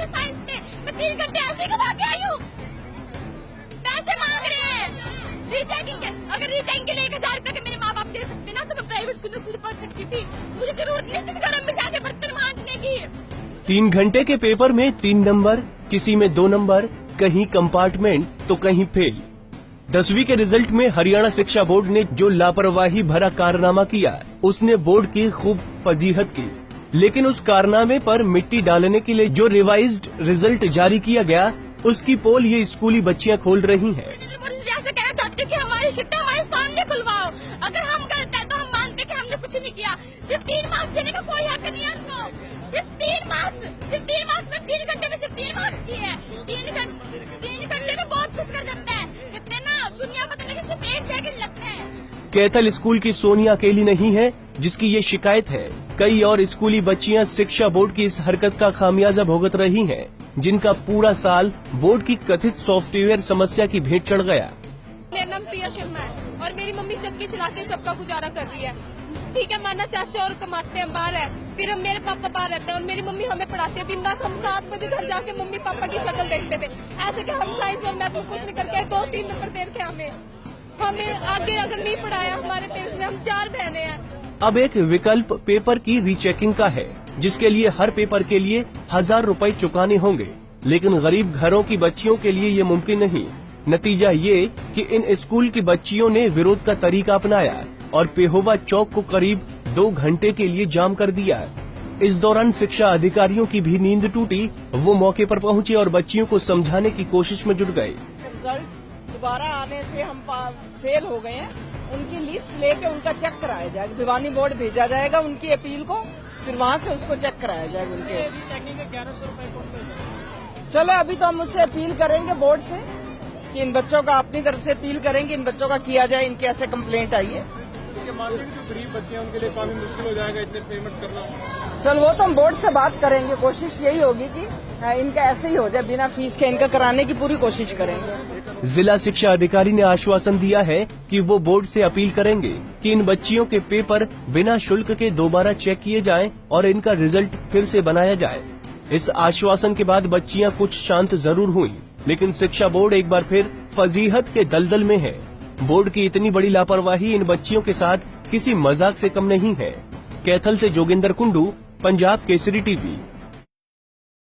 Science के, मैं 3 घंटे ऐसे गवा के आई हूँ। पैसे मांग रहे हैं रीचेकिंग के। अगर रीचेकिंग के लिए 1000 रुपए के मेरे माँ बाप दे सकते ना, तो मैं प्राइवेट स्कूल में खुद पढ़ सकती थी। मुझे जरूरत नहीं थी घर में जाके बर्तन मांजने की। 3 घंटे के पेपर में 3 नंबर, किसी में 2 नंबर, कहीं कंपार्टमेंट तो कहीं फेल। 10वीं के रिजल्ट में हरियाणा शिक्षा बोर्ड ने जो लापरवाही भरा कारनामा किया, उसने बोर्ड की खूब फजीहत की। लेकिन उस कारनामे पर मिट्टी डालने के लिए जो रिवाइज्ड रिजल्ट जारी किया गया, उसकी पोल ये स्कूली बच्चियां खोल रही हैं। जैसे कहना चाहते कि हमारी शिफ्ट हमारे सामने खुलवाओ। अगर हम गलत है तो हम मानते कि हमने कुछ नहीं किया। सिर्फ 3 मार्क्स देने का कोई हक नहीं है उनको। सिर्फ 3 मार्क्स में 3 घंटे में सिर्फ 3 मार्क्स किए हैं। 3 घंटे में बहुत कुछ कर सकता है। कहते हैं ना, दुनिया बदलने के सिर्फ 1 सेकंड लगते हैं। कैथल स्कूल की सोनिया अकेली नहीं है जिसकी ये शिकायत है। कई और स्कूली बच्चियां शिक्षा बोर्ड की इस हरकत का खामियाजा भुगत रही हैं, जिनका पूरा साल बोर्ड की कथित सॉफ्टवेयर समस्या की भेंट चढ़ गया। मेरा नाम प्रिया शर्मा है और मेरी मम्मी चक्की चला के सबका गुजारा कर रही है। ठीक है, माना चाचा और कमाते हैं बाहर है, फिर हम मेरे पापा बाहर रहते हैं और मेरी मम्मी हमें पढ़ाती है। दिन रात हम 7 बजे घर जाके मम्मी पापा की शक्ल देखते थे। ऐसे कि हम साइंस और मैथ में कुछ नहीं करके 2-3 नंबर दे रखे हमें आगे अगर नहीं पढ़ाया हमारे पेरेंट्स ने। हम 4 बहनें हैं। अब एक विकल्प पेपर की रीचेकिंग का है, जिसके लिए हर पेपर के लिए 1000 रुपए चुकाने होंगे। लेकिन गरीब घरों की बच्चियों के लिए ये मुमकिन नहीं। नतीजा ये कि इन स्कूल की बच्चियों ने विरोध का तरीका अपनाया और पेहोवा चौक को करीब 2 घंटे के लिए जाम कर दिया। इस दौरान शिक्षा अधिकारियों की भी नींद टूटी। वो मौके पर पहुंचे और बच्चियों को समझाने की कोशिश में जुट गए। रिजल्ट दोबारा आने से हम फेल हो गए हैं, उनकी लिस्ट लेके उनका चेक कराया जाएगा। भिवानी बोर्ड भेजा जाएगा उनकी अपील को, फिर वहाँ से उसको चेक कराया जाएगा। उनके 1100 रुपए। चलो अभी तो हम उससे अपील करेंगे बोर्ड से कि इन बच्चों का अपनी तरफ से अपील करेंगे, इन बच्चों का किया जाए, इनके ऐसे कंप्लेंट आई है। जो गरीब बच्चे हैं उनके लिए काफी मुश्किल हो जाएगा इतने पेमेंट करना। चल वो तो हम बोर्ड से बात करेंगे। कोशिश यही होगी कि इनका ऐसे ही हो जाए, बिना फीस के इनका कराने की पूरी कोशिश करेंगे। जिला शिक्षा अधिकारी ने आश्वासन दिया है कि वो बोर्ड से अपील करेंगे कि इन बच्चियों के पेपर बिना शुल्क के दोबारा चेक किए जाएं और इनका रिजल्ट फिर से बनाया जाए। इस आश्वासन के बाद बच्चियां कुछ शांत जरूर हुई, लेकिन शिक्षा बोर्ड एक बार फिर फजीहत के दलदल में है। बोर्ड की इतनी बड़ी लापरवाही इन बच्चियों के साथ किसी मजाक से कम नहीं है। कैथल से जोगिंदर कुंडू, पंजाब केसरी टीवी।